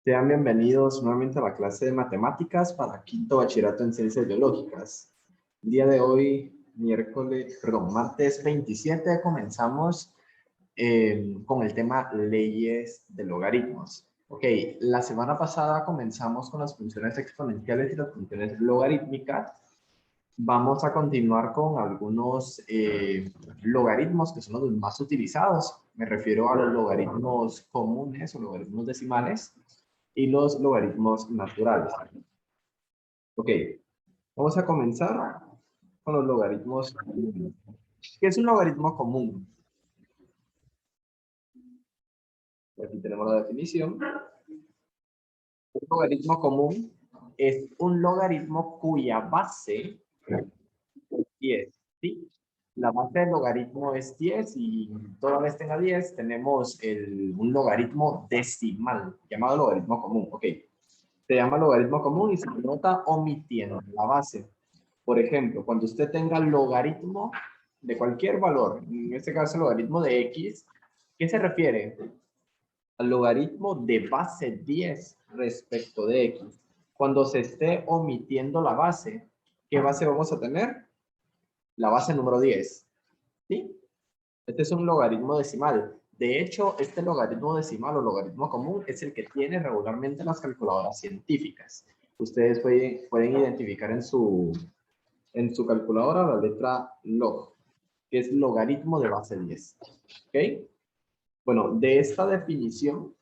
Sean bienvenidos nuevamente a la clase de matemáticas para quinto bachillerato en ciencias biológicas. El día de hoy, martes 27, comenzamos con el tema leyes de logaritmos. Ok, la semana pasada comenzamos con las funciones exponenciales y las funciones logarítmicas. Vamos a continuar con algunos logaritmos que son los más utilizados. Me refiero a los logaritmos comunes o logaritmos decimales y los logaritmos naturales. Ok, vamos a comenzar con los logaritmos comunes. ¿Qué es un logaritmo común? Aquí tenemos la definición. Un logaritmo común es un logaritmo cuya base es 10, ¿sí? La base del logaritmo es 10 y toda vez tenga 10 tenemos un logaritmo decimal llamado logaritmo común. Ok, se llama logaritmo común y se nota omitiendo la base. Por ejemplo, cuando usted tenga logaritmo de cualquier valor, en este caso logaritmo de x, ¿qué se refiere? Al logaritmo de base 10 respecto de x. Cuando se esté omitiendo la base, ¿qué base vamos a tener? La base número 10. ¿Sí? Este es un logaritmo decimal. De hecho, este logaritmo decimal o logaritmo común es el que tiene regularmente las calculadoras científicas. Ustedes pueden identificar en su calculadora la letra log, que es logaritmo de base 10. ¿Ok? Bueno, de esta definición,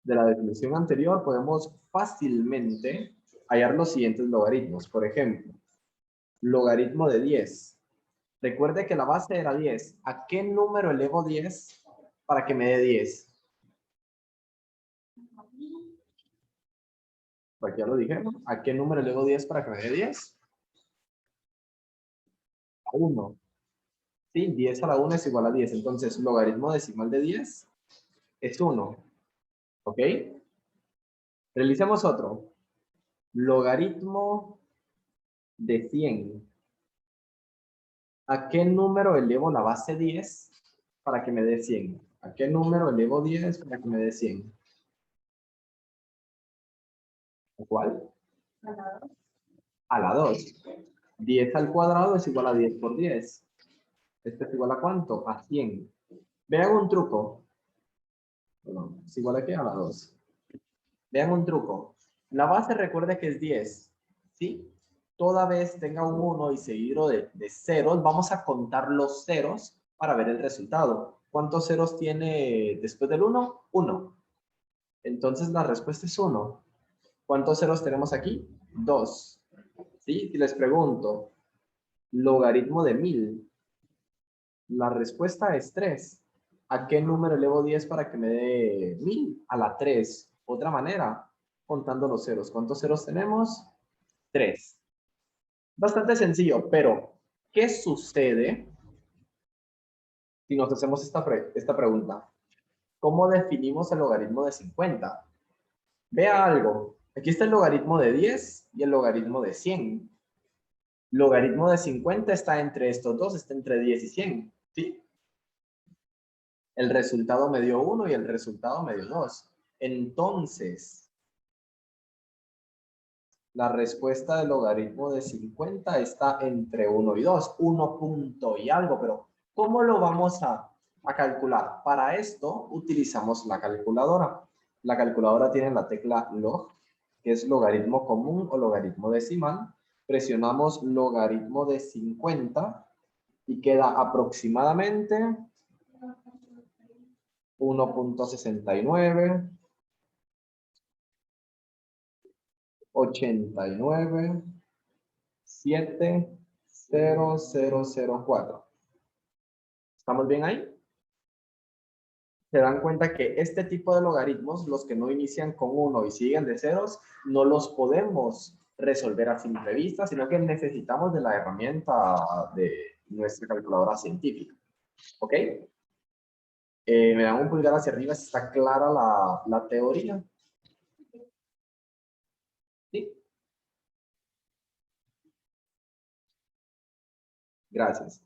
de la definición anterior, podemos fácilmente hallar los siguientes logaritmos. Por ejemplo, logaritmo de 10. Recuerde que la base era 10. ¿A qué número elevo 10 para que me dé 10? Pues ya lo dijimos. ¿A qué número elevo 10 para que me dé 10? A 1. Sí, 10 a la 1 es igual a 10. Entonces, logaritmo decimal de 10 es 1. ¿Ok? Realicemos otro. Logaritmo de 100. ¿A qué número elevo la base 10 para que me dé 100? ¿A qué número elevo 10 para que me dé 100? ¿A cuál? A la 2. 10 al cuadrado es igual a 10 por 10. ¿Este es igual a cuánto? A 100. Vean un truco. Perdón, ¿es igual a qué? A la 2. Vean un truco. La base recuerde que es 10. ¿Sí? Toda vez tenga un 1 y seguido de ceros, vamos a contar los ceros para ver el resultado. ¿Cuántos ceros tiene después del 1? 1. Entonces la respuesta es 1. ¿Cuántos ceros tenemos aquí? 2. ¿Sí? Si les pregunto, logaritmo de 1000. La respuesta es 3. ¿A qué número elevo 10 para que me dé 1000? A la 3. Otra manera, contando los ceros. ¿Cuántos ceros tenemos? 3. Bastante sencillo, pero ¿qué sucede si nos hacemos esta pregunta? ¿Cómo definimos el logaritmo de 50? Vea algo. Aquí está el logaritmo de 10 y el logaritmo de 100. Logaritmo de 50 está entre estos dos, está entre 10 y 100. ¿Sí? El resultado me dio 1 y el resultado me dio 2. Entonces, la respuesta del logaritmo de 50 está entre 1 y 2. 1 punto y algo, pero ¿cómo lo vamos a calcular? Para esto utilizamos la calculadora. La calculadora tiene la tecla log, que es logaritmo común o logaritmo decimal. Presionamos logaritmo de 50 y queda aproximadamente 1.69, 89, 7, 0, 0, 0, 4. ¿Estamos bien ahí? Se dan cuenta que este tipo de logaritmos, los que no inician con 1 y siguen de ceros, no los podemos resolver a simple vista, sino que necesitamos de la herramienta de nuestra calculadora científica. ¿Ok? Me dan un pulgar hacia arriba si está clara la teoría. ¿Sí? Gracias.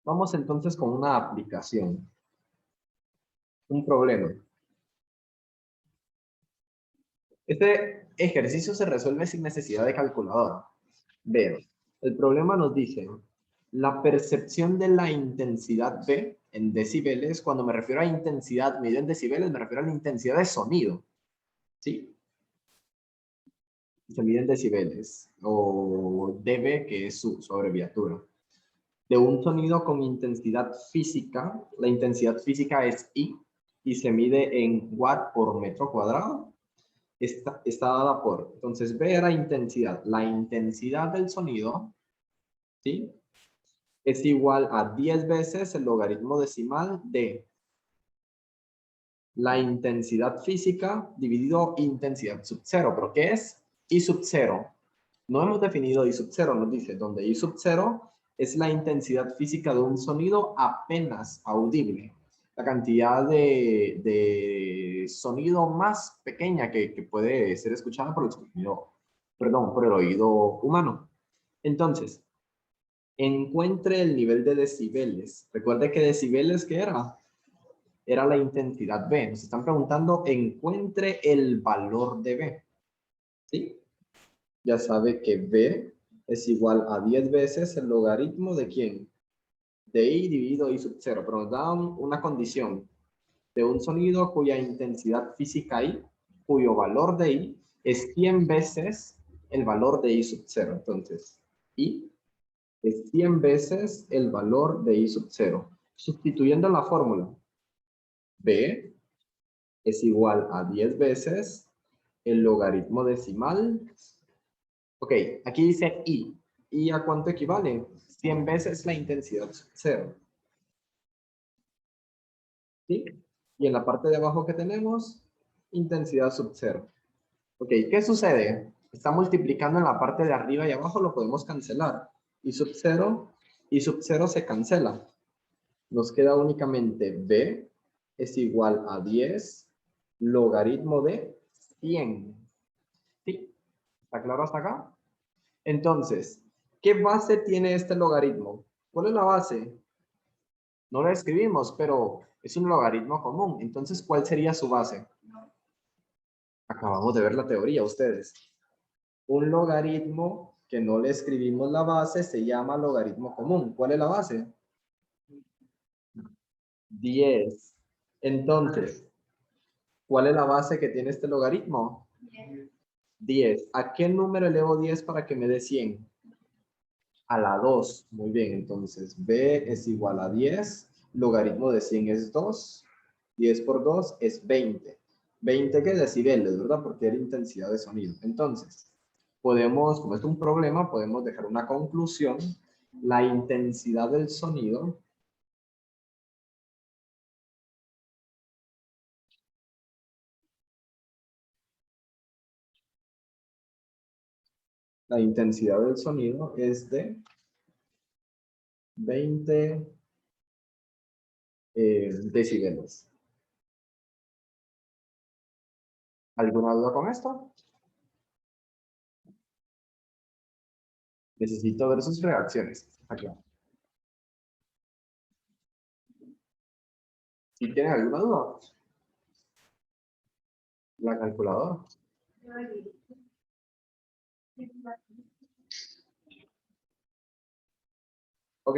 Vamos entonces con una aplicación. Un problema. Este ejercicio se resuelve sin necesidad de calculadora. Vean, el problema nos dice la percepción de la intensidad B en decibeles. Cuando me refiero a intensidad medida en decibeles, me refiero a la intensidad de sonido. ¿Sí? Se mide en decibeles, o dB, que es su abreviatura. De un sonido con intensidad física, la intensidad física es I, y se mide en watt por metro cuadrado. Está dada por, entonces, B era intensidad. La intensidad del sonido, ¿sí? Es igual a 10 veces el logaritmo decimal de la intensidad física dividido intensidad sub 0. ¿Pero qué es I sub 0? No hemos definido I sub 0, nos dice, donde I sub 0 es la intensidad física de un sonido apenas audible. La cantidad de sonido más pequeña que puede ser escuchada por el sonido, perdón, por el oído humano. Entonces, encuentre el nivel de decibeles. Recuerde que decibeles, ¿qué era? Era la intensidad B. Nos están preguntando, encuentre el valor de B. ¿Sí? Ya sabe que B es igual a 10 veces el logaritmo de ¿quién? De I dividido I sub 0. Pero nos da una condición de un sonido cuya intensidad física I, cuyo valor de I es 100 veces el valor de I sub 0. Entonces, I es 100 veces el valor de I sub 0. Sustituyendo la fórmula, B es igual a 10 veces el logaritmo decimal. Ok, aquí dice I. ¿Y a cuánto equivale? 100 veces la intensidad sub 0. ¿Sí? Y en la parte de abajo que tenemos, intensidad sub 0. Ok, ¿qué sucede? Está multiplicando en la parte de arriba y abajo, lo podemos cancelar. Y sub 0 se cancela. Nos queda únicamente B es igual a 10 logaritmo de 100. ¿Sí? ¿Está claro hasta acá? Entonces, ¿qué base tiene este logaritmo? ¿Cuál es la base? No la escribimos, pero es un logaritmo común. Entonces, ¿cuál sería su base? Acabamos de ver la teoría, ustedes. Un logaritmo que no le escribimos la base se llama logaritmo común. ¿Cuál es la base? 10. Entonces, ¿cuál es la base que tiene este logaritmo? 10. ¿A qué número elevo 10 para que me dé 100? A la 2. Muy bien, entonces B es igual a 10. Logaritmo de 100 es 2. 10 por 2 es 20. 20 que decibeles, ¿verdad? Porque era intensidad de sonido. Entonces, podemos, como es un problema, podemos dejar una conclusión. La intensidad del sonido es de 20 decibeles. ¿Alguna duda con esto? Necesito ver sus reacciones. Aquí. Si tienen alguna duda, la calculadora. Ok.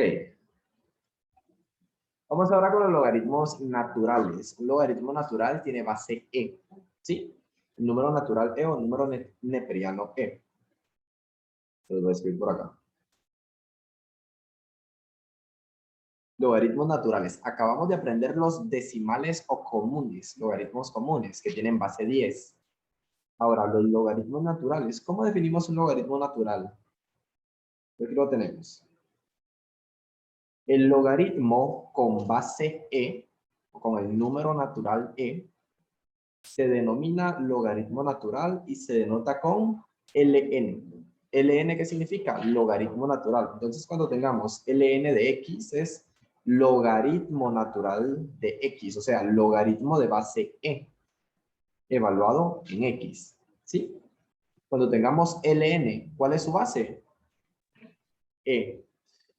Vamos ahora con los logaritmos naturales. Un logaritmo natural tiene base E. ¿Sí? El número natural E o el número neperiano E. Lo voy a escribir por acá. Logaritmos naturales. Acabamos de aprender los decimales o comunes, logaritmos comunes, que tienen base 10. Ahora, los logaritmos naturales. ¿Cómo definimos un logaritmo natural? Aquí lo tenemos. El logaritmo con base E, o con el número natural E, se denomina logaritmo natural y se denota con ln. ¿Ln qué significa? Logaritmo natural. Entonces, cuando tengamos ln de x es logaritmo natural de x, o sea, logaritmo de base e, evaluado en x. ¿Sí? Cuando tengamos ln, ¿cuál es su base? E.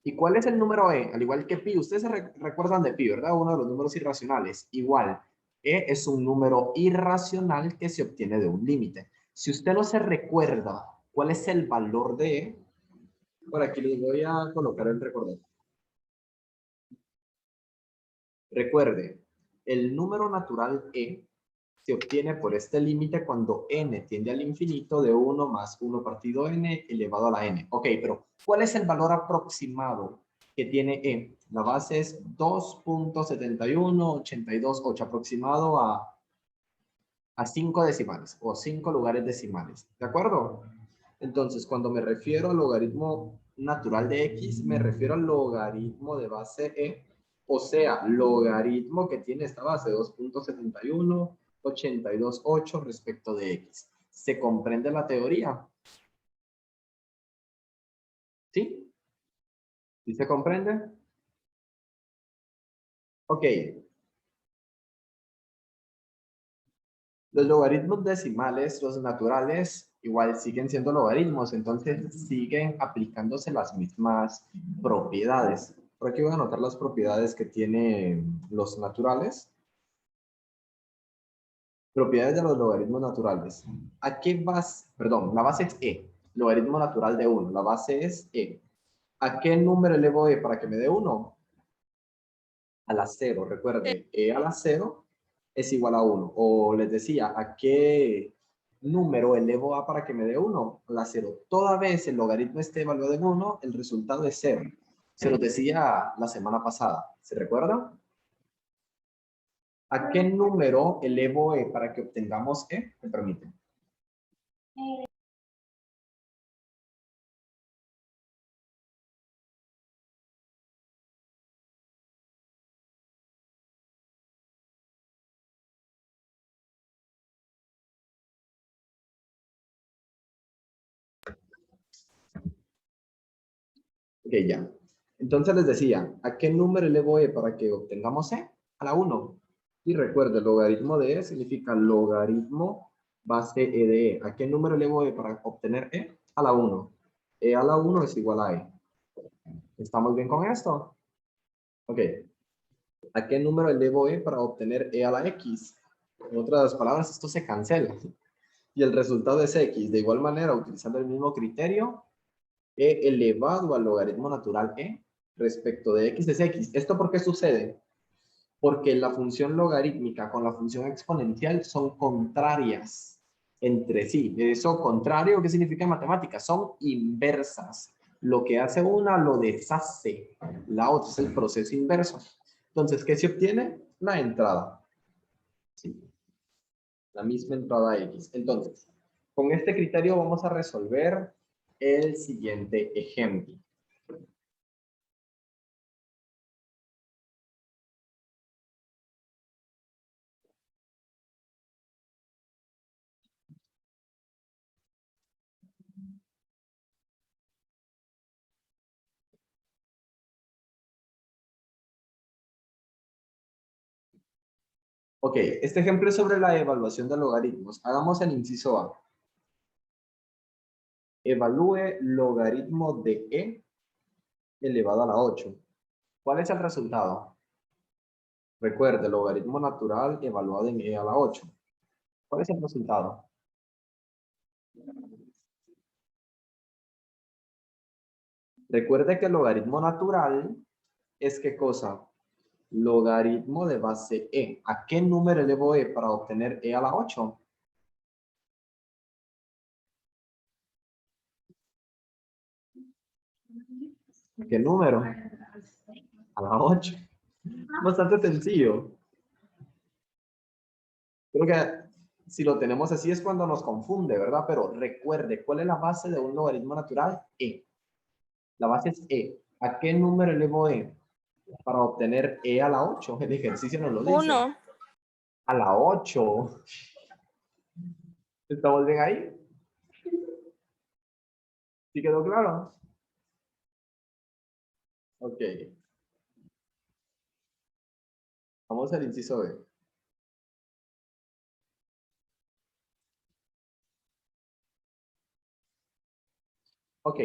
¿Y cuál es el número e? Al igual que pi, ustedes se recuerdan de pi, ¿verdad? Uno de los números irracionales. Igual, e es un número irracional que se obtiene de un límite. Si usted no se recuerda cuál es el valor de e, por aquí les voy a colocar el recordatorio. Recuerde, el número natural e se obtiene por este límite cuando n tiende al infinito de 1 más 1 partido n elevado a la n. Ok, pero ¿cuál es el valor aproximado que tiene e? La base es 2.71828 aproximado a 5 decimales o 5 lugares decimales. ¿De acuerdo? Entonces, cuando me refiero al logaritmo natural de x, me refiero al logaritmo de base e, o sea, logaritmo que tiene esta base, 2.71828 respecto de x. ¿Se comprende la teoría? ¿Sí? ¿Sí se comprende? Ok. Los logaritmos decimales, los naturales, igual siguen siendo logaritmos, entonces siguen aplicándose las mismas propiedades. Por aquí voy a anotar las propiedades que tienen los naturales. Propiedades de los logaritmos naturales. ¿A qué base? Perdón, la base es e. Logaritmo natural de 1. La base es e. ¿A qué número elevo e para que me dé 1? A la 0. Recuerde, e a la 0 es igual a 1. O les decía, ¿a qué número elevo a para que me dé 1? A la 0. Toda vez el logaritmo esté evaluado en 1, el resultado es 0. Se lo decía la semana pasada. ¿Se recuerda? ¿A qué número elevo e para que obtengamos e? ¿Me permite? Ok, ya. Entonces les decía, ¿a qué número elevo e para que obtengamos e? A la 1. Y recuerde, el logaritmo de e significa logaritmo base e de e. ¿A qué número elevo e para obtener e? A la 1. E a la 1 es igual a e. ¿Estamos bien con esto? Ok. ¿A qué número elevo e para obtener e a la x? En otras palabras, esto se cancela. Y el resultado es x. De igual manera, utilizando el mismo criterio, e elevado al logaritmo natural e respecto de x es x. ¿Esto por qué sucede? Porque la función logarítmica con la función exponencial son contrarias entre sí. Eso contrario, ¿qué significa en matemáticas? Son inversas. Lo que hace una lo deshace la otra, es el proceso inverso. Entonces, ¿qué se obtiene? La entrada. Sí, la misma entrada x. Entonces, con este criterio vamos a resolver el siguiente ejemplo. Ok, este ejemplo es sobre la evaluación de logaritmos. Hagamos el inciso A. Evalúe logaritmo de e elevado a la 8. ¿Cuál es el resultado? Recuerde, logaritmo natural evaluado en e a la 8. ¿Cuál es el resultado? Recuerde que el logaritmo natural es ¿qué cosa? Logaritmo de base e. ¿A qué número elevo e para obtener e a la 8? ¿Qué número? A la 8. Bastante sencillo. Creo que si lo tenemos así es cuando nos confunde, ¿verdad? Pero recuerde, ¿cuál es la base de un logaritmo natural? E. La base es e. ¿A qué número elevo e? Para obtener e a la 8. El ejercicio nos lo dice. 1. A la 8. ¿Estamos bien ahí? ¿Sí quedó claro? Ok. Vamos al inciso B. Ok.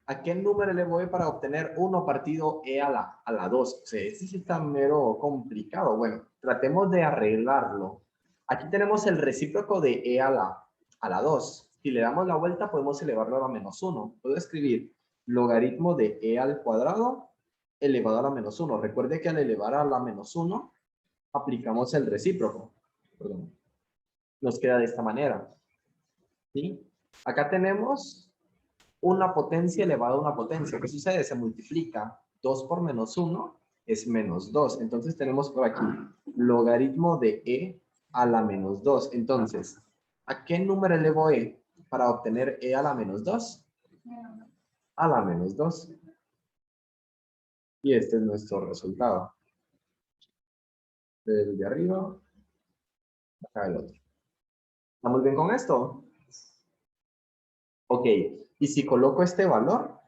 ¿A qué número elevo e para obtener 1 partido e a la 2? O sea, este sí está mero complicado. Bueno, tratemos de arreglarlo. Aquí tenemos el recíproco de e a la 2. Si le damos la vuelta, podemos elevarlo a la menos 1. Puedo escribir logaritmo de e al cuadrado elevado a la menos 1. Recuerde que al elevar a la menos 1, aplicamos el recíproco. Perdón. Nos queda de esta manera. ¿Sí? Acá tenemos una potencia elevada a una potencia. ¿Qué sucede? Se multiplica. 2 por menos 1 es menos 2. Entonces tenemos por aquí logaritmo de e a la menos 2. Entonces, ¿a qué número elevo e para obtener e a la menos 2? A la menos 2. Y este es nuestro resultado. Desde el de arriba, acá el otro. ¿Estamos bien con esto? Ok. Y si coloco este valor,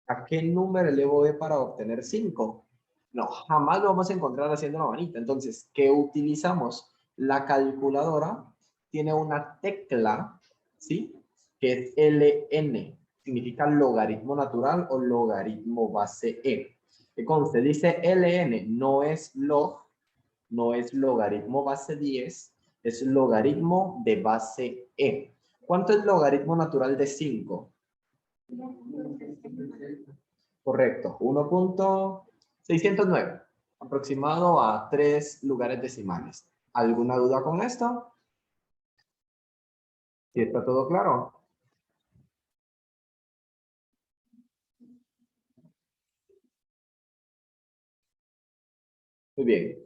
¿a qué número elevo e para obtener 5? No, jamás lo vamos a encontrar haciendo una manita. Entonces, ¿qué utilizamos? La calculadora tiene una tecla, ¿sí? Que es LN. Significa logaritmo natural o logaritmo base E. Que conste, dice LN, no es log, no es logaritmo base 10, es logaritmo de base E. ¿Cuánto es logaritmo natural de 5? Correcto, 1.609, aproximado a 3 lugares decimales. ¿Alguna duda con esto? ¿Sí está todo claro? Muy bien.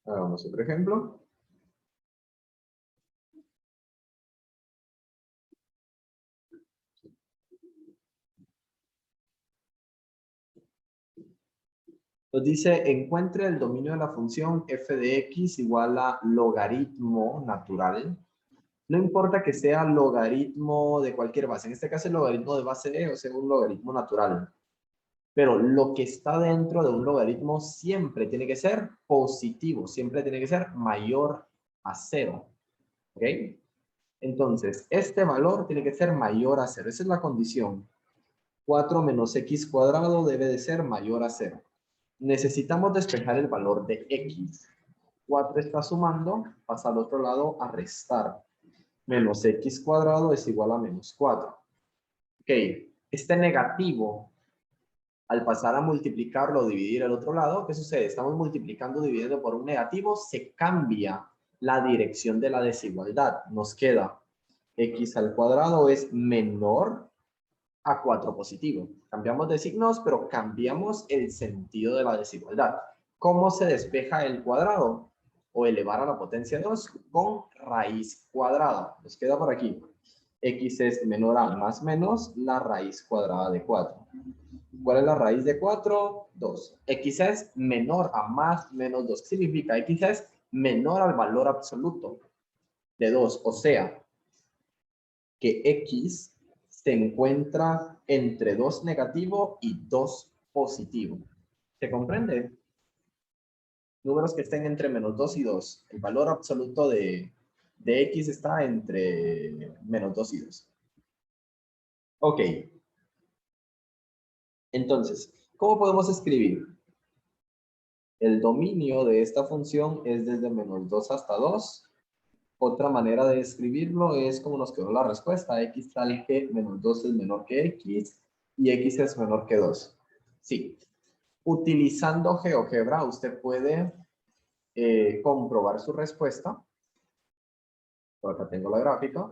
Hagamos otro ejemplo. Nos dice, encuentre el dominio de la función f de x igual a logaritmo natural. No importa que sea logaritmo de cualquier base. En este caso, el logaritmo de base e, o sea, un logaritmo natural. Pero lo que está dentro de un logaritmo siempre tiene que ser positivo, siempre tiene que ser mayor a 0. ¿Ok? Entonces, este valor tiene que ser mayor a 0. Esa es la condición. 4 menos x cuadrado debe de ser mayor a 0. Necesitamos despejar el valor de x. 4 está sumando, pasa al otro lado a restar. Menos x cuadrado es igual a menos 4. Ok, este negativo, al pasar a multiplicarlo o dividir al otro lado, ¿qué sucede? Estamos multiplicando dividiendo por un negativo, se cambia la dirección de la desigualdad. Nos queda x al cuadrado es menor a 4 positivo. Cambiamos de signos, pero cambiamos el sentido de la desigualdad. ¿Cómo se despeja el cuadrado? O elevar a la potencia 2 con raíz cuadrada. Nos queda por aquí. X es menor a más menos la raíz cuadrada de 4. ¿Cuál es la raíz de 4? 2. X es menor a más menos 2. ¿Qué significa? X es menor al valor absoluto de 2. O sea, que X se encuentra entre 2 negativo y 2 positivo. ¿Se comprende? Números que estén entre menos 2 y 2. El valor absoluto de X está entre menos 2 y 2. Ok. Entonces, ¿cómo podemos escribir? El dominio de esta función es desde menos 2 hasta 2. Otra manera de escribirlo es como nos quedó la respuesta. X tal que menos 2 es menor que X y X es menor que 2. Sí. Utilizando GeoGebra, usted puede comprobar su respuesta. Por acá tengo la gráfica.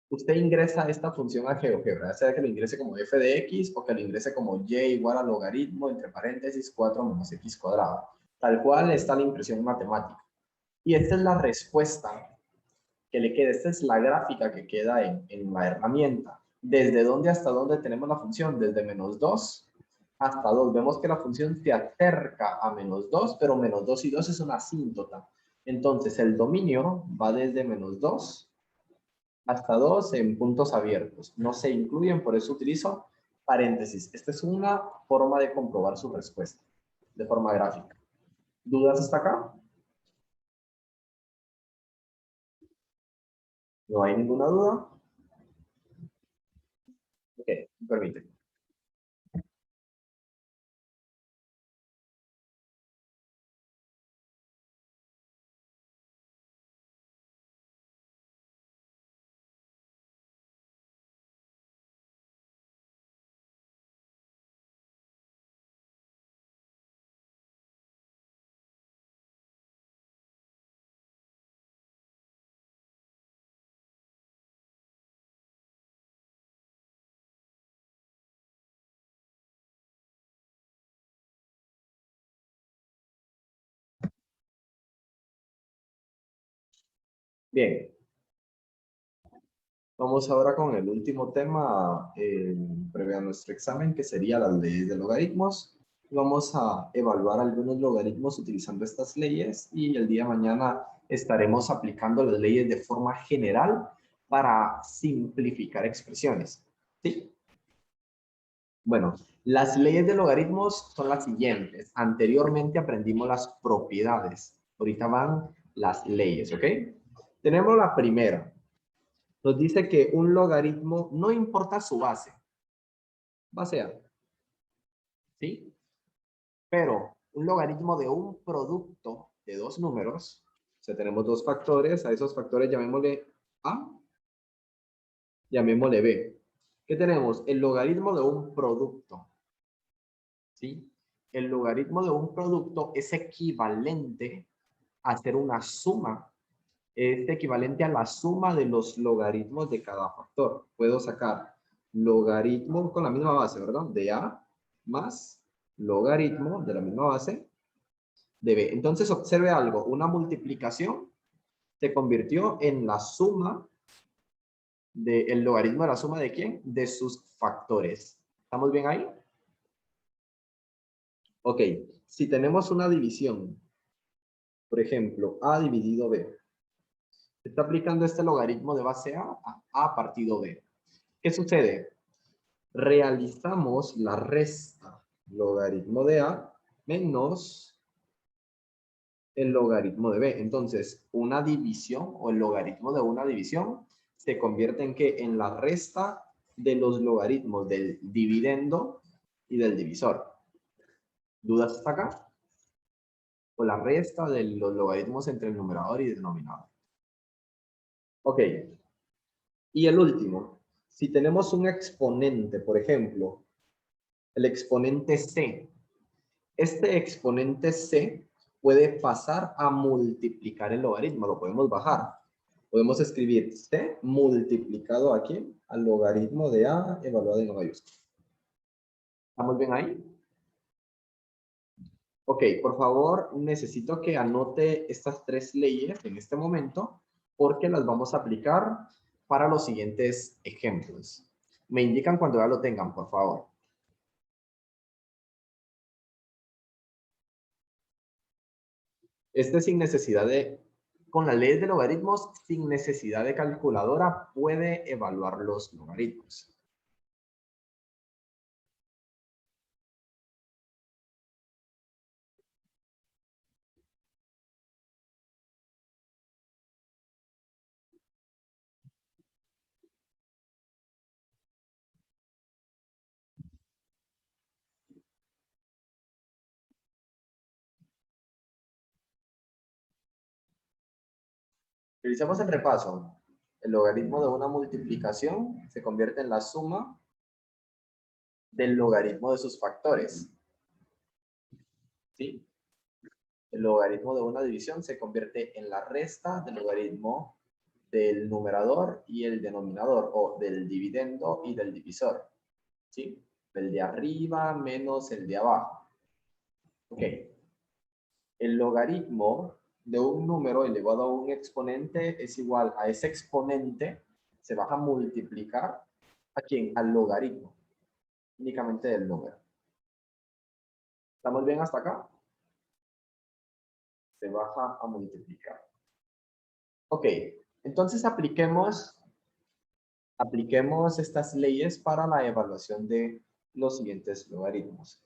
Usted ingresa esta función a GeoGebra, ya sea que lo ingrese como f de x o que lo ingrese como y igual a logaritmo entre paréntesis 4 menos x cuadrado. Tal cual está la impresión matemática. Y esta es la respuesta que le queda. Esta es la gráfica que queda en la herramienta. ¿Desde dónde hasta dónde tenemos la función? Desde menos 2 hasta 2. Vemos que la función se acerca a menos 2, pero menos 2 y 2 es una asíntota. Entonces, el dominio va desde menos 2 hasta 2 en puntos abiertos. No se incluyen, por eso utilizo paréntesis. Esta es una forma de comprobar su respuesta, de forma gráfica. ¿Dudas hasta acá? ¿No hay ninguna duda? Ok, permíteme. Bien, vamos ahora con el último tema previo a nuestro examen, que sería las leyes de logaritmos. Vamos a evaluar algunos logaritmos utilizando estas leyes y el día de mañana estaremos aplicando las leyes de forma general para simplificar expresiones. ¿Sí? Bueno, las leyes de logaritmos son las siguientes. Anteriormente aprendimos las propiedades. Ahorita van las leyes, ¿ok? Tenemos la primera. Nos dice que un logaritmo, no importa su base, base A, ¿sí? Pero un logaritmo de un producto de dos números, o sea, tenemos dos factores, a esos factores llamémosle A, llamémosle B. ¿Qué tenemos? El logaritmo de un producto, ¿sí? El logaritmo de un producto es equivalente a hacer una suma, es equivalente a la suma de los logaritmos de cada factor. Puedo sacar logaritmo con la misma base, ¿verdad? De A más logaritmo de la misma base de B. Entonces observe algo, una multiplicación se convirtió en la suma del logaritmo de la suma de ¿quién? De sus factores. ¿Estamos bien ahí? Ok, si tenemos una división, por ejemplo, A dividido B, se está aplicando este logaritmo de base A partido B. ¿Qué sucede? Realizamos la resta logaritmo de A menos el logaritmo de B. Entonces, una división o el logaritmo de una división se convierte en ¿qué? En la resta de los logaritmos del dividendo y del divisor. ¿Dudas hasta acá? O la resta de los logaritmos entre el numerador y el denominador. Ok. Y el último, si tenemos un exponente, por ejemplo, el exponente C, este exponente C puede pasar a multiplicar el logaritmo, lo podemos bajar. Podemos escribir C multiplicado aquí al logaritmo de A evaluado en mayúscula. ¿Estamos bien ahí? Ok, por favor, necesito que anote estas tres leyes en este momento porque las vamos a aplicar para los siguientes ejemplos. Me indican cuando ya lo tengan, por favor. Sin necesidad de, con las leyes de logaritmos, sin necesidad de calculadora, puede evaluar los logaritmos. Realizamos el repaso. El logaritmo de una multiplicación se convierte en la suma del logaritmo de sus factores. ¿Sí? El logaritmo de una división se convierte en la resta del logaritmo del numerador y el denominador, o del dividendo y del divisor. ¿Sí? El de arriba menos el de abajo. Ok. El logaritmo de un número elevado a un exponente es igual a ese exponente, se va a multiplicar ¿a quién? Al logaritmo, únicamente del número. ¿Estamos bien hasta acá? Se baja a multiplicar. Ok, entonces apliquemos estas leyes para la evaluación de los siguientes logaritmos.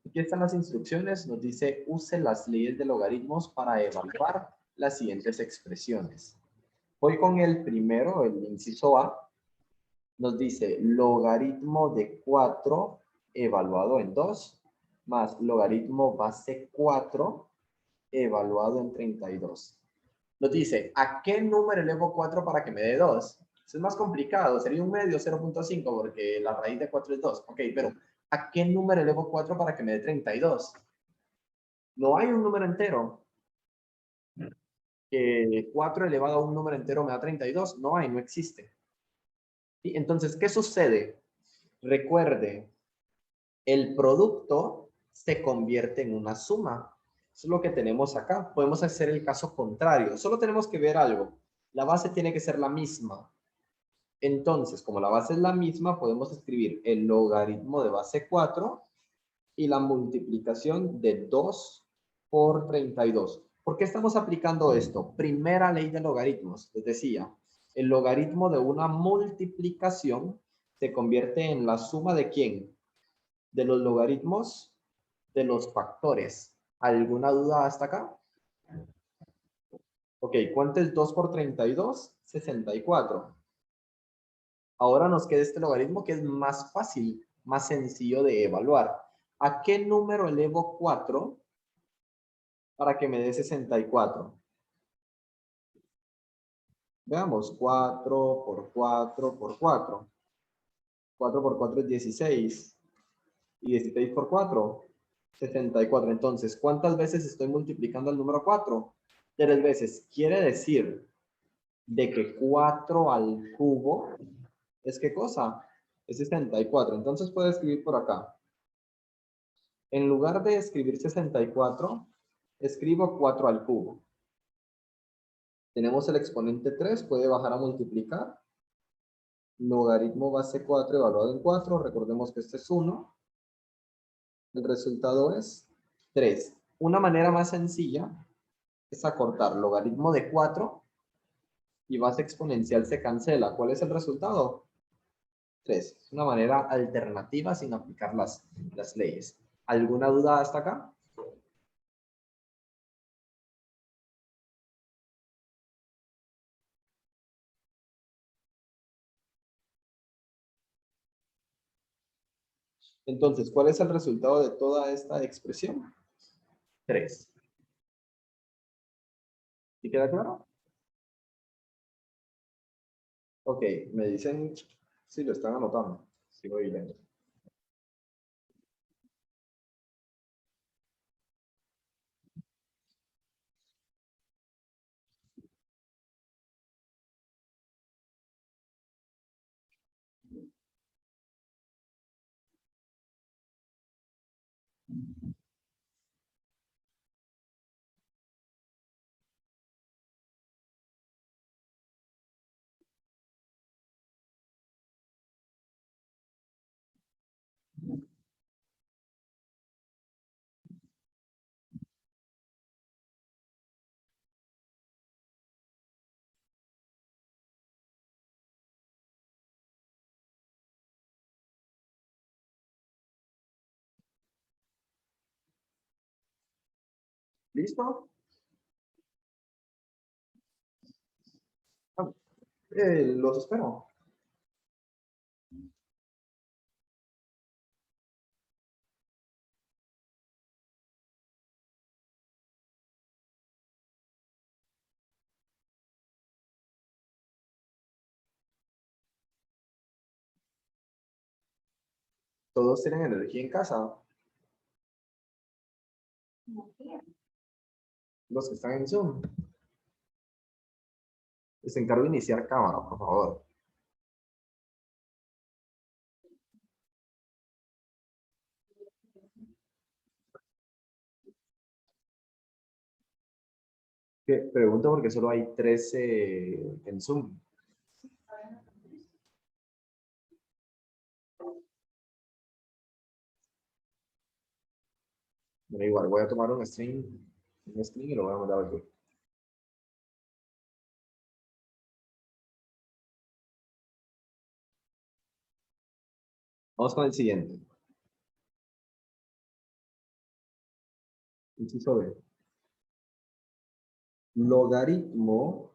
Aquí están las instrucciones, nos dice use las leyes de logaritmos para evaluar las siguientes expresiones. Voy con el primero, el inciso A. nos dice logaritmo de 4 evaluado en 2 más logaritmo base 4 evaluado en 32. Nos dice, ¿a qué número elevo 4 para que me dé 2? Eso es más complicado, sería un medio 0.5 porque la raíz de 4 es 2. Ok, pero ¿a qué número elevo 4 para que me dé 32? No hay un número entero. 4 elevado a un número entero me da 32. No hay, no existe. ¿Sí? Entonces, ¿qué sucede? Recuerde, el producto se convierte en una suma. Eso es lo que tenemos acá. Podemos hacer el caso contrario. Solo tenemos que ver algo. La base tiene que ser la misma. Entonces, como la base es la misma, podemos escribir el logaritmo de base 4 y la multiplicación de 2 por 32. ¿Por qué estamos aplicando esto? Primera ley de logaritmos. Les decía, el logaritmo de una multiplicación se convierte en la suma de ¿quién? De los logaritmos de los factores. ¿Alguna duda hasta acá? Ok, ¿cuánto es 2 por 32? 64. Ahora nos queda este logaritmo que es más fácil, más sencillo de evaluar. ¿A qué número elevo 4 para que me dé 64? Veamos, 4 por 4 por 4. 4 por 4 es 16. Y 16 por 4, 64. Entonces, ¿cuántas veces estoy multiplicando el número 4? 3 veces. Quiere decir de que 4 al cubo es ¿qué cosa? Es 64. Entonces puedo escribir por acá. En lugar de escribir 64, escribo 4 al cubo. Tenemos el exponente 3, puede bajar a multiplicar. Logaritmo base 4 evaluado en 4, recordemos que este es 1. El resultado es 3. Una manera más sencilla es acortar logaritmo de 4 y base exponencial se cancela. ¿Cuál es el resultado? 3. Es una manera alternativa sin aplicar las leyes. ¿Alguna duda hasta acá? Entonces, ¿cuál es el resultado de toda esta expresión? 3. ¿Sí queda claro? Ok, me dicen si lo están anotando. Sigo leyendo. ¿Listo? Ah, los espero. Todos tienen energía en casa. Los que están en Zoom. Les encargo de iniciar cámara, por favor. Pregunto porque solo hay 13 en Zoom. Bueno, igual, voy a tomar un screen y lo voy a mandar al grupo. Vamos con el siguiente. Inciso B. Logaritmo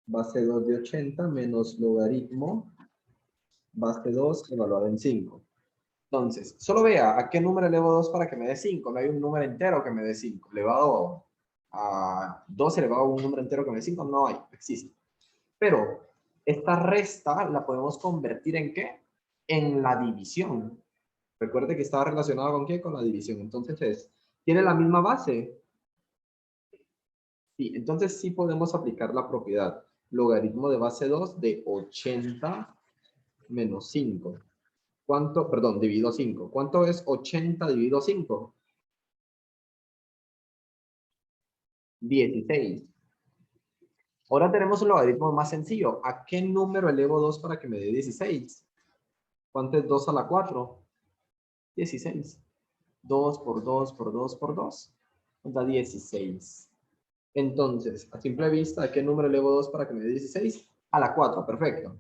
base 2 de 80 menos logaritmo base 2 evaluado en 5. Entonces, solo vea a qué número elevo 2 para que me dé 5. No hay un número entero que me dé 5. Elevado a 2 elevado a un número entero que me dé 5, no hay, existe. Pero esta resta la podemos convertir ¿en qué? En la división. Recuerde que estaba relacionado con ¿qué? Con la división. Entonces ¿tiene la misma base? Sí, entonces sí podemos aplicar la propiedad. Logaritmo de base 2 de 80 menos 5. ¿Cuánto? Perdón, dividido 5. ¿Cuánto es 80 dividido 5? 16. Ahora tenemos un logaritmo más sencillo. ¿A qué número elevo 2 para que me dé 16? ¿Cuánto es 2 a la 4? 16. 2 por 2 por 2 por 2. Nos da 16. Entonces, a simple vista, ¿a qué número elevo 2 para que me dé 16? A la 4, perfecto.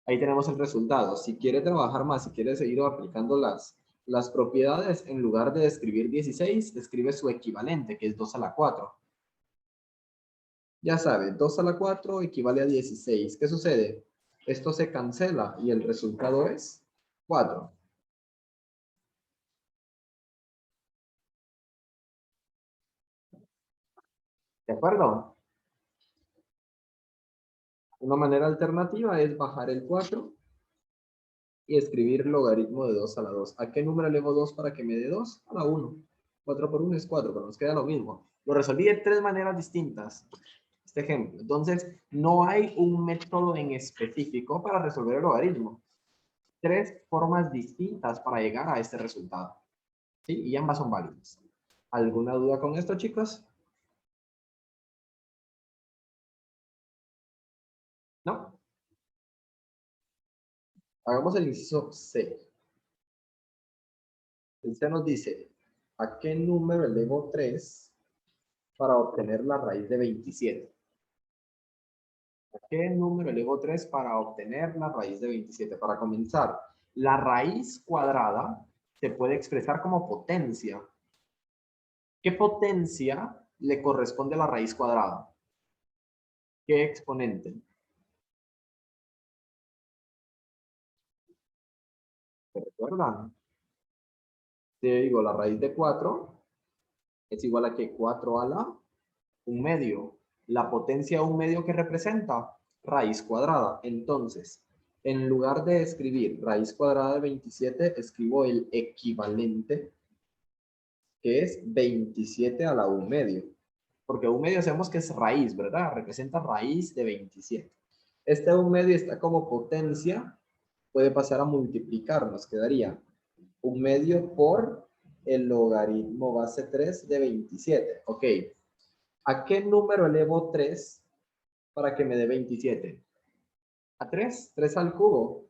Ahí tenemos el resultado. Si quiere trabajar más, si quiere seguir aplicando las propiedades, en lugar de escribir 16, escribe su equivalente, que es 2 a la 4. Ya sabe, 2 a la 4 equivale a 16. ¿Qué sucede? Esto se cancela y el resultado es 4. ¿De acuerdo? Una manera alternativa es bajar el 4 y escribir logaritmo de 2 a la 2. ¿A qué número elevo 2 para que me dé 2? A la 1. 4 por 1 es 4, pero nos queda lo mismo. Lo resolví de 3 maneras distintas. Este ejemplo. Entonces, no hay un método en específico para resolver el logaritmo. 3 formas distintas para llegar a este resultado. ¿Sí? Y ambas son válidas. ¿Alguna duda con esto, chicos? ¿No? Hagamos el inciso C. El C nos dice, ¿a qué número elevo 3 para obtener la raíz de 27? ¿A qué número elevo 3 para obtener la raíz de 27? Para comenzar, la raíz cuadrada se puede expresar como potencia. ¿Qué potencia le corresponde a la raíz cuadrada? ¿Qué exponente? ¿Se recuerdan? Te digo, la raíz de 4 es igual a que 4 a la 1 medio. La potencia 1 medio que representa raíz cuadrada. Entonces, en lugar de escribir raíz cuadrada de 27, escribo el equivalente, que es 27 a la 1 medio. Porque 1 medio sabemos que es raíz, ¿verdad? Representa raíz de 27. Este 1 medio está como potencia, puede pasar a multiplicar, nos quedaría 1 medio por el logaritmo base 3 de 27. Ok. ¿A qué número elevo 3 para que me dé 27? ¿A 3? 3 al cubo.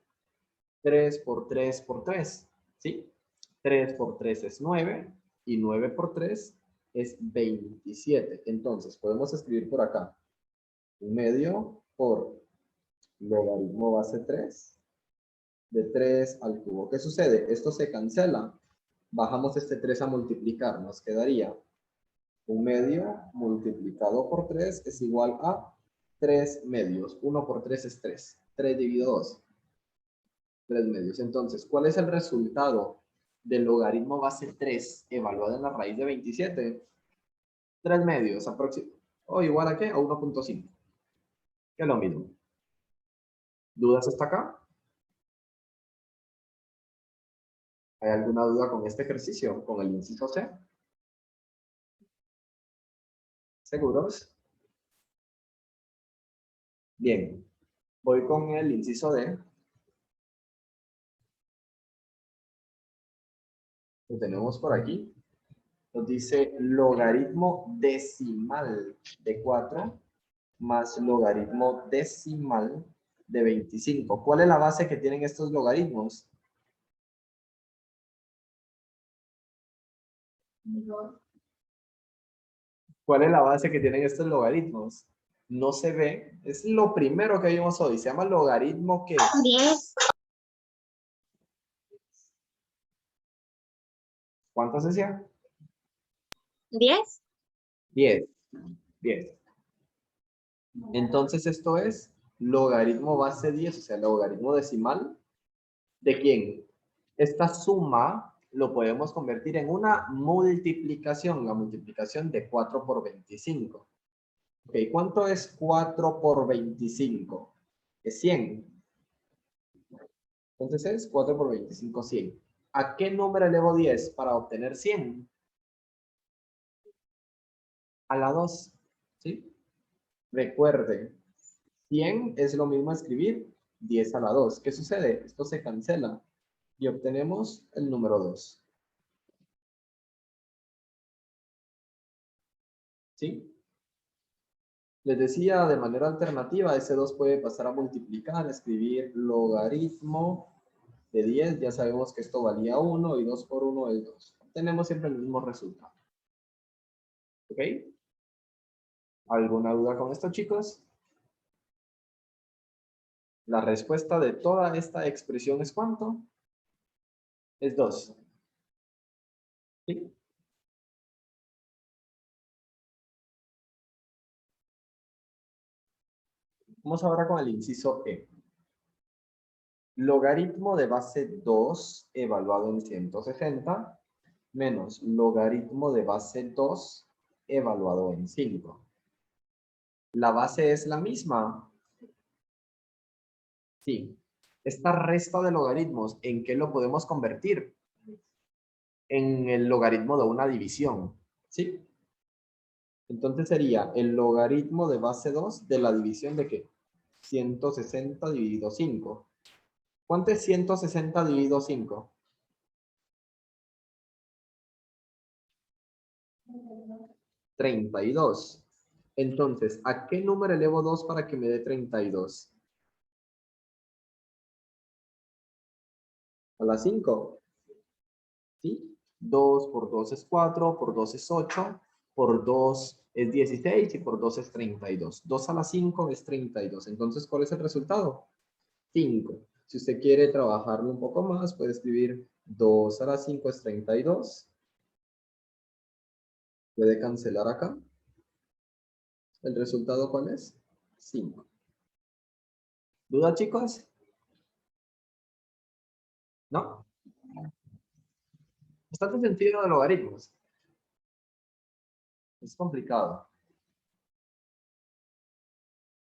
3 por 3 por 3. ¿Sí? 3 por 3 es 9 y 9 por 3 es 27. Entonces, podemos escribir por acá 1 medio por logaritmo base 3 de 3 al cubo. ¿Qué sucede? Esto se cancela. Bajamos este 3 a multiplicar. Nos quedaría 1 medio multiplicado por 3 es igual a 3 medios. 1 por 3 es 3. 3 dividido 2. 3 medios. Entonces, ¿cuál es el resultado del logaritmo base 3 evaluado en la raíz de 27? 3 medios aproximadamente. ¿O igual a qué? A 1.5. Que es lo mismo. ¿Dudas hasta acá? ¿Hay alguna duda con este ejercicio? ¿Con el inciso C? ¿Seguros? Bien. Voy con el inciso D. Lo tenemos por aquí. Nos dice logaritmo decimal de 4 más logaritmo decimal de 25. ¿Cuál es la base que tienen estos logaritmos? ¿Cuál es la base que tienen estos logaritmos? No se ve. Es lo primero que vimos hoy. Se llama logaritmo ¿qué? 10. ¿Cuántos decía? 10. 10. 10. Entonces esto es logaritmo base 10, o sea, logaritmo decimal ¿De quién? Esta suma lo podemos convertir en una multiplicación, la multiplicación de 4 por 25. Ok, ¿cuánto es 4 por 25? Es 100. Entonces es 4 por 25, 100. ¿A qué número elevo 10 para obtener 100? A la 2. ¿Sí? Recuerde, 100 es lo mismo escribir 10 a la 2. ¿Qué sucede? Esto se cancela y obtenemos el número 2. ¿Sí? Les decía, de manera alternativa, ese 2 puede pasar a multiplicar, escribir logaritmo de 10. Ya sabemos que esto valía 1 y 2 por 1 es 2. Tenemos siempre el mismo resultado. ¿Ok? ¿Alguna duda con esto, chicos? La respuesta de toda esta expresión es ¿cuánto? Es 2. ¿Sí? Vamos ahora con el inciso E. Logaritmo de base 2 evaluado en 160 menos logaritmo de base 2 evaluado en 5. ¿La base es la misma? Sí. Esta resta de logaritmos, ¿en qué lo podemos convertir? En el logaritmo de una división. ¿Sí? Entonces sería el logaritmo de base 2 de la división de ¿qué? 160 dividido 5. ¿Cuánto es 160 dividido 5? 32. Entonces, ¿a qué número elevo 2 para que me dé 32? A la 5. ¿Sí? 2 por 2 es 4, por 2 es 8, por 2 es 16 y por 2 es 32. 2 a la 5 es 32. Entonces, ¿cuál es el resultado? 5. Si usted quiere trabajarlo un poco más, puede escribir 2 a la 5 es 32. Puede cancelar acá. ¿El resultado cuál es? 5. ¿Duda, chicos? ¿No? Bastante sencillo de logaritmos. Es complicado.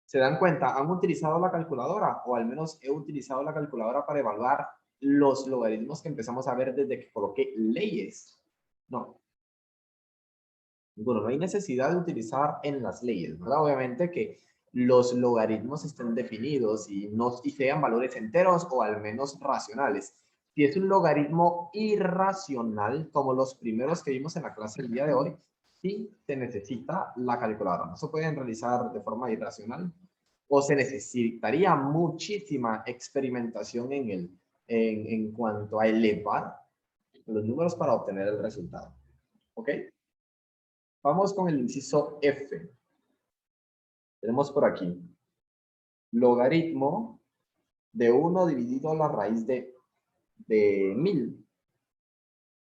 ¿Se dan cuenta? ¿Han utilizado la calculadora? O al menos he utilizado la calculadora para evaluar los logaritmos que empezamos a ver desde que coloqué leyes. No. Bueno, no hay necesidad de utilizar en las leyes, ¿verdad? Obviamente que los logaritmos estén definidos y sean valores enteros o al menos racionales. Si es un logaritmo irracional, como los primeros que vimos en la clase el día de hoy, sí se necesita la calculadora. No se pueden realizar de forma irracional o se necesitaría muchísima experimentación en cuanto a elevar los números para obtener el resultado. ¿Ok? Vamos con el inciso F. Tenemos por aquí logaritmo de 1 dividido a la raíz de 1000.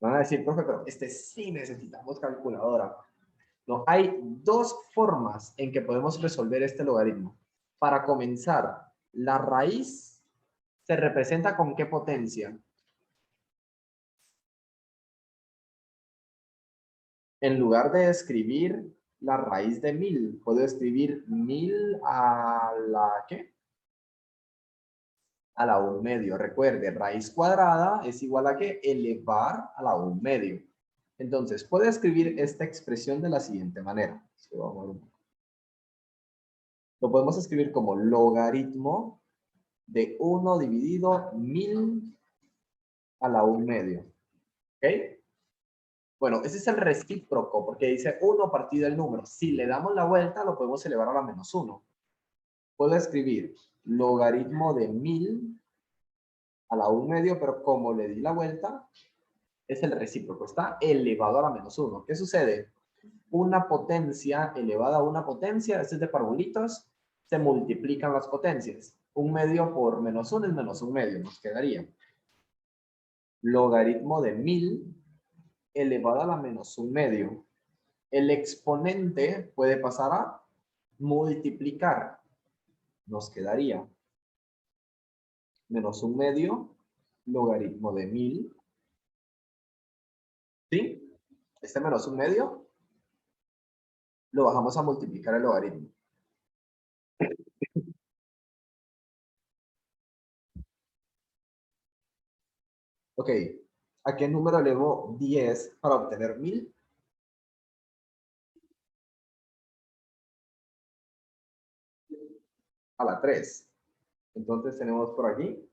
Van a decir, profe, pero sí necesitamos calculadora. No, hay dos formas en que podemos resolver este logaritmo. Para comenzar, la raíz se representa con qué potencia. En lugar de escribir la raíz de 1000, puedo escribir 1000 a la ¿qué? A la 1 medio. Recuerde, raíz cuadrada es igual a ¿qué? Elevar a la 1 medio. Entonces, puedo escribir esta expresión de la siguiente manera. Lo podemos escribir como logaritmo de 1 dividido 1000 a la 1 medio. ¿Ok? Bueno, ese es el recíproco, porque dice 1 partido del número. Si le damos la vuelta, lo podemos elevar a la menos 1. Puedo escribir logaritmo de 1000 a la 1 medio, pero como le di la vuelta, es el recíproco. Está elevado a la menos 1. ¿Qué sucede? Una potencia elevada a una potencia, este es de parabolitos, se multiplican las potencias. 1 medio por menos 1 es menos 1 medio, nos quedaría. Logaritmo de 1000 elevado a la menos 1 medio. El exponente puede pasar a multiplicar. Nos quedaría menos 1 medio logaritmo de 1000. ¿Sí? Este menos un medio, lo bajamos a multiplicar el logaritmo. Ok, ¿a qué número elevo 10 para obtener 1000? A la 3. Entonces tenemos por aquí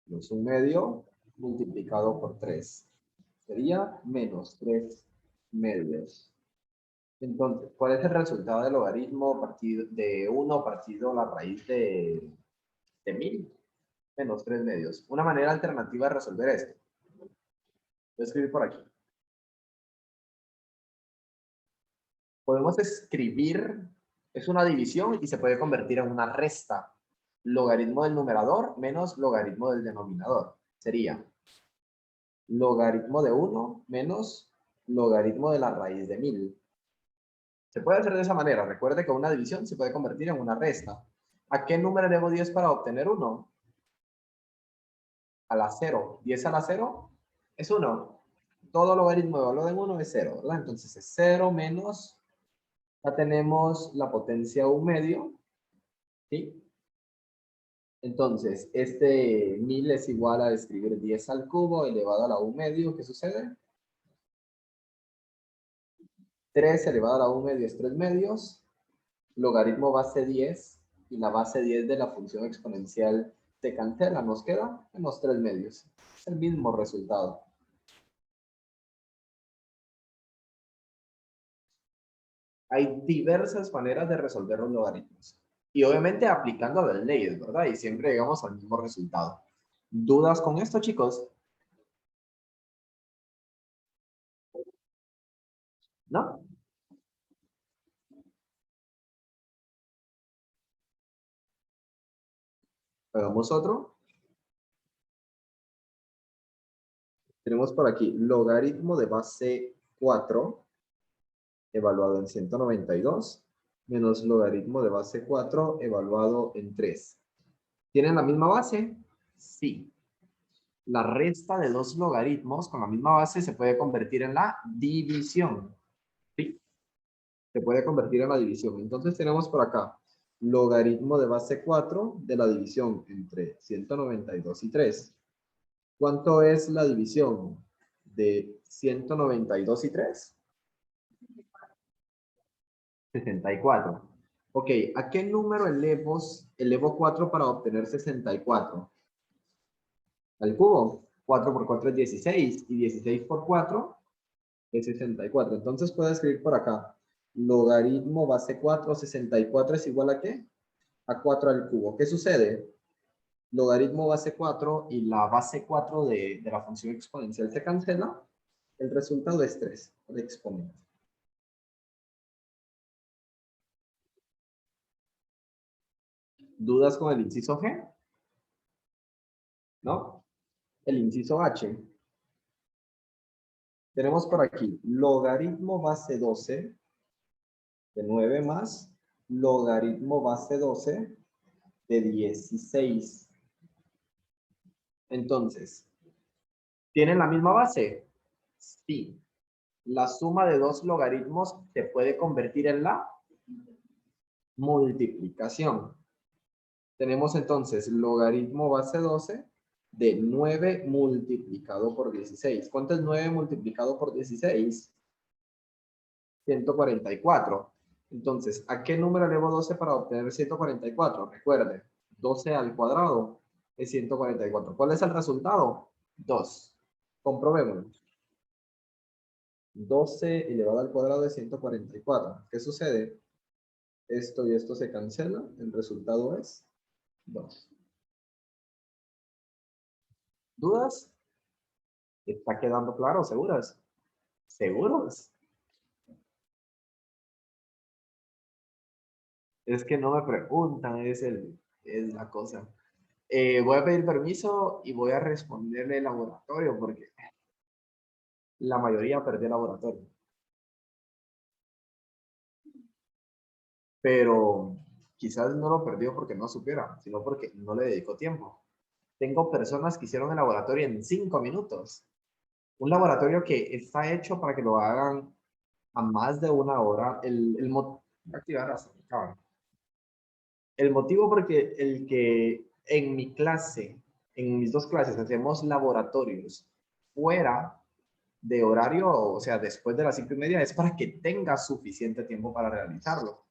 menos un medio multiplicado por 3. Sería menos 3 medios. Entonces, ¿cuál es el resultado del logaritmo partido de 1 partido la raíz de 1000? Menos 3 medios. Una manera alternativa de resolver esto. Voy a escribir por aquí. Podemos escribir, es una división y se puede convertir en una resta. Logaritmo del numerador menos logaritmo del denominador. Sería logaritmo de 1 menos logaritmo de la raíz de 1000. Se puede hacer de esa manera. Recuerde que una división se puede convertir en una resta. ¿A qué número elevo 10 para obtener 1? A la 0. 10 a la 0 es 1. Todo logaritmo de valor en 1 es 0, ¿verdad? Entonces es 0 menos, ya tenemos la potencia 1 medio, ¿sí? Entonces, este 1000 es igual a escribir 10 al cubo elevado a la 1 medio. ¿Qué sucede? 3 elevado a la 1 medio es 3 medios. Logaritmo base 10 y la base 10 de la función exponencial se cancela. Nos queda menos 3 medios. Es el mismo resultado. Hay diversas maneras de resolver los logaritmos. Y obviamente aplicando las leyes, ¿verdad? Y siempre llegamos al mismo resultado. ¿Dudas con esto, chicos? ¿No? Hagamos otro. Tenemos por aquí logaritmo de base 4 evaluado en 192 menos logaritmo de base 4 evaluado en 3. ¿Tienen la misma base? Sí. La resta de dos logaritmos con la misma base se puede convertir en la división. ¿Sí? Se puede convertir en la división. Entonces tenemos por acá logaritmo de base 4 de la división entre 192 y 3. ¿Cuánto es la división de 192 y 3? 64. Ok, ¿a qué número elevo 4 para obtener 64? Al cubo. 4 por 4 es 16 y 16 por 4 es 64. Entonces puedo escribir por acá. Logaritmo base 4, 64 es igual a ¿qué? A 4 al cubo. ¿Qué sucede? Logaritmo base 4 y la base 4 de la función exponencial se cancela. El resultado es 3 de exponente. ¿Dudas con el inciso G? ¿No? El inciso H. Tenemos por aquí logaritmo base 12 de 9 más logaritmo base 12 de 16. Entonces, ¿tienen la misma base? Sí. La suma de dos logaritmos se puede convertir en la multiplicación. Tenemos entonces logaritmo base 12 de 9 multiplicado por 16. ¿Cuánto es 9 multiplicado por 16? 144. Entonces, ¿a qué número elevo 12 para obtener 144? Recuerde, 12 al cuadrado es 144. ¿Cuál es el resultado? 2. Comprobémoslo. 12 elevado al cuadrado es 144. ¿Qué sucede? Esto y esto se cancela. El resultado es 2. ¿Dudas? ¿Está quedando claro? ¿Seguras? ¿Seguros? Es que no me preguntan, es la cosa. Voy a pedir permiso y voy a responderle el laboratorio porque la mayoría perdió el laboratorio. Pero quizás no lo perdió porque no supiera, sino porque no le dedicó tiempo. Tengo personas que hicieron el laboratorio en 5 minutos. Un laboratorio que está hecho para que lo hagan a más de 1 hora. El motivo porque el que en mi clase, en mis 2 clases, hacemos laboratorios fuera de horario, o sea, después de las 5:30, es para que tenga suficiente tiempo para realizarlo.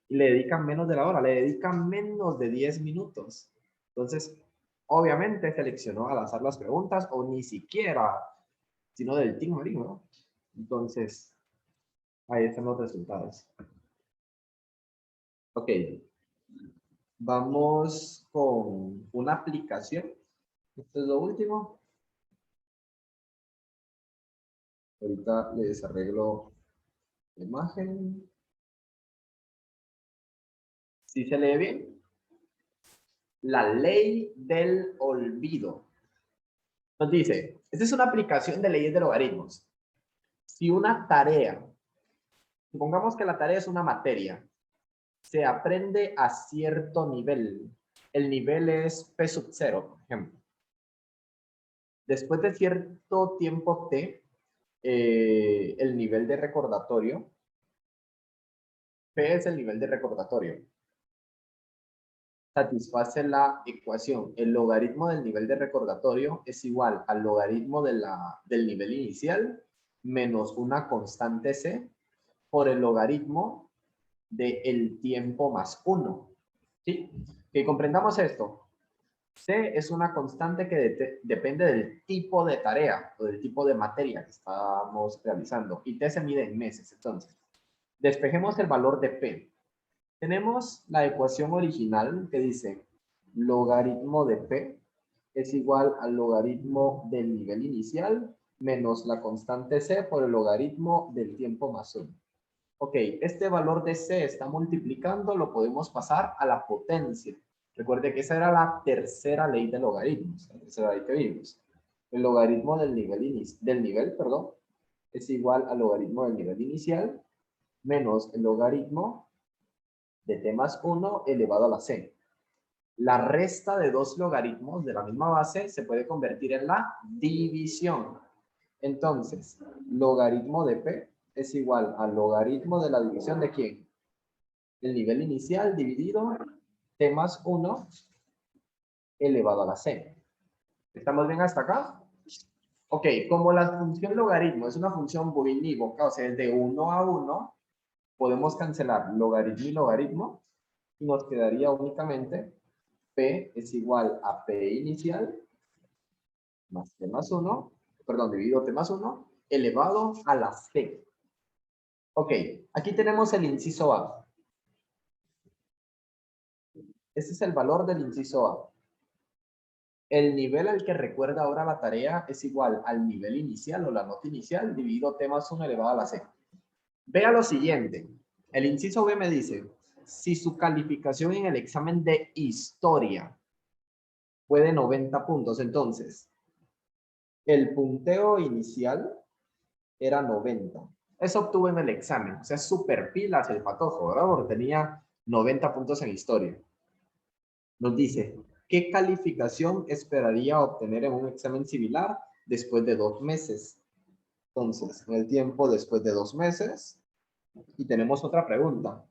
Y le dedican menos de la hora, le dedican menos de 10 minutos. Entonces, obviamente seleccionó al azar las preguntas o ni siquiera, sino del Team Marino, ¿no? Entonces, ahí están los resultados. Ok, vamos con una aplicación. Esto es lo último. Ahorita les arreglo la imagen. ¿Sí se lee bien? La ley del olvido. Nos dice, esta es una aplicación de leyes de logaritmos. Si una tarea, supongamos que la tarea es una materia, se aprende a cierto nivel. El nivel es P0, por ejemplo. Después de cierto tiempo T, el nivel de recordatorio, P es el nivel de recordatorio, satisface la ecuación. El logaritmo del nivel de recordatorio es igual al logaritmo del nivel inicial menos una constante C por el logaritmo del tiempo más 1. ¿Sí? Que comprendamos esto. C es una constante que depende del tipo de tarea o del tipo de materia que estamos realizando. Y T se mide en meses. Entonces, despejemos el valor de P. Tenemos la ecuación original que dice logaritmo de P es igual al logaritmo del nivel inicial menos la constante C por el logaritmo del tiempo más 1. Ok, este valor de C está multiplicando, lo podemos pasar a la potencia. Recuerde que esa era la tercera ley de logaritmos, la tercera ley que vimos. El logaritmo del nivel, es igual al logaritmo del nivel inicial menos el logaritmo de t más 1 elevado a la c. La resta de 2 logaritmos de la misma base se puede convertir en la división. Entonces, logaritmo de p es igual al logaritmo de la división de ¿quién? El nivel inicial dividido t más 1 elevado a la c. ¿Estamos bien hasta acá? Ok, como la función logaritmo es una función unívoca, o sea, es de 1 a 1, podemos cancelar logaritmo y logaritmo y nos quedaría únicamente P es igual a P inicial más T más 1, dividido T más 1, elevado a la C. Ok, aquí tenemos el inciso A. Este es el valor del inciso A. El nivel al que recuerda ahora la tarea es igual al nivel inicial o la nota inicial dividido T más 1 elevado a la C. Vea lo siguiente. El inciso B me dice, si su calificación en el examen de historia fue de 90 puntos, entonces, el punteo inicial era 90. Eso obtuvo en el examen. O sea, super pilas el patojo, ¿verdad? Porque tenía 90 puntos en historia. Nos dice, ¿qué calificación esperaría obtener en un examen similar después de 2 meses? Entonces, en el tiempo después de 2 meses, y tenemos otra pregunta.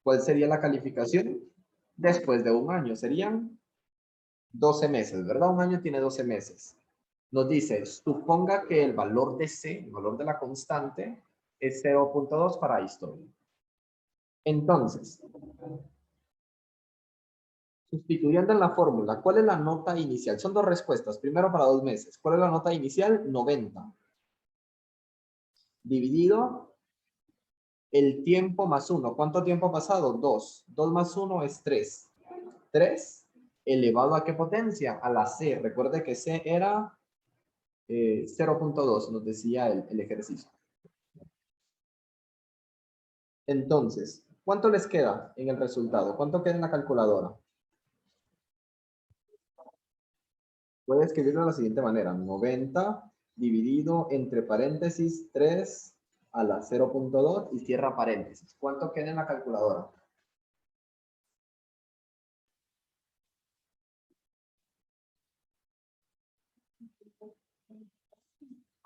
¿Cuál sería la calificación después de 1 año? Serían 12 meses, ¿verdad? 1 año tiene 12 meses. Nos dice, suponga que el valor de C, el valor de la constante, es 0.2 para historia. Entonces, sustituyendo en la fórmula, ¿cuál es la nota inicial? Son 2 respuestas. Primero para 2 meses. ¿Cuál es la nota inicial? 90. Dividido el tiempo más 1. ¿Cuánto tiempo ha pasado? 2. 2 más 1 es 3. 3 elevado a qué potencia? A la C. Recuerde que C era 0.2, nos decía el ejercicio. Entonces, ¿cuánto les queda en el resultado? ¿Cuánto queda en la calculadora? Puede escribirlo de la siguiente manera. 90 dividido entre paréntesis 3 a la 0.2 y cierra paréntesis. ¿Cuánto queda en la calculadora?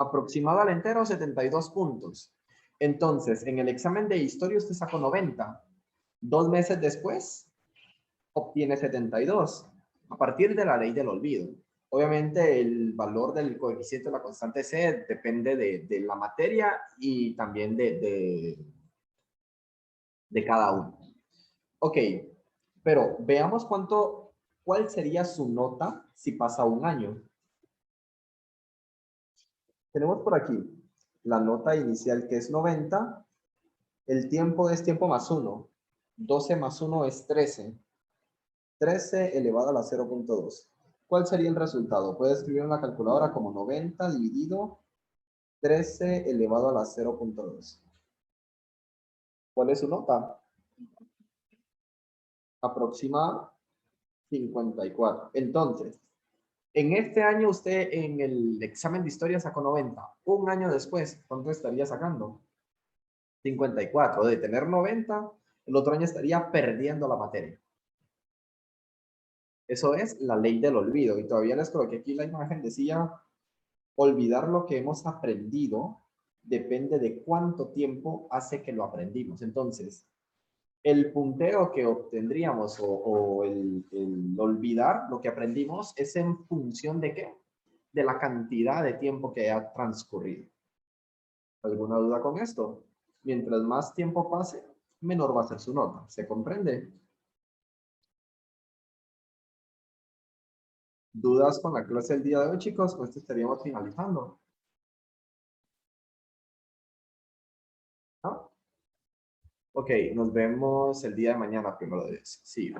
Aproximado al entero, 72 puntos. Entonces, en el examen de historia usted sacó 90. 2 meses después, obtiene 72. A partir de la ley del olvido. Obviamente, el valor del coeficiente de la constante C depende de la materia y también de cada uno. Ok, pero veamos cuál sería su nota si pasa un año. Tenemos por aquí la nota inicial que es 90. El tiempo es tiempo más 1. 12 más 1 es 13. 13 elevado a la 0.2. ¿Cuál sería el resultado? Puede escribir en la calculadora como 90 dividido 13 elevado a la 0.2. ¿Cuál es su nota? Aproximada 54. Entonces, en este año usted en el examen de historia sacó 90. Un año después, ¿cuánto estaría sacando? 54. De tener 90, el otro año estaría perdiendo la materia. Eso es la ley del olvido. Y todavía les coloqué aquí la imagen, decía, olvidar lo que hemos aprendido depende de cuánto tiempo hace que lo aprendimos. Entonces, el punteo que obtendríamos o el olvidar lo que aprendimos es en función de qué? De la cantidad de tiempo que ha transcurrido. ¿Alguna duda con esto? Mientras más tiempo pase, menor va a ser su nota. ¿Se comprende? ¿Dudas con la clase del día de hoy, chicos? Con esto estaríamos finalizando. ¿No? Ok, nos vemos el día de mañana, primero de Dios. Sí.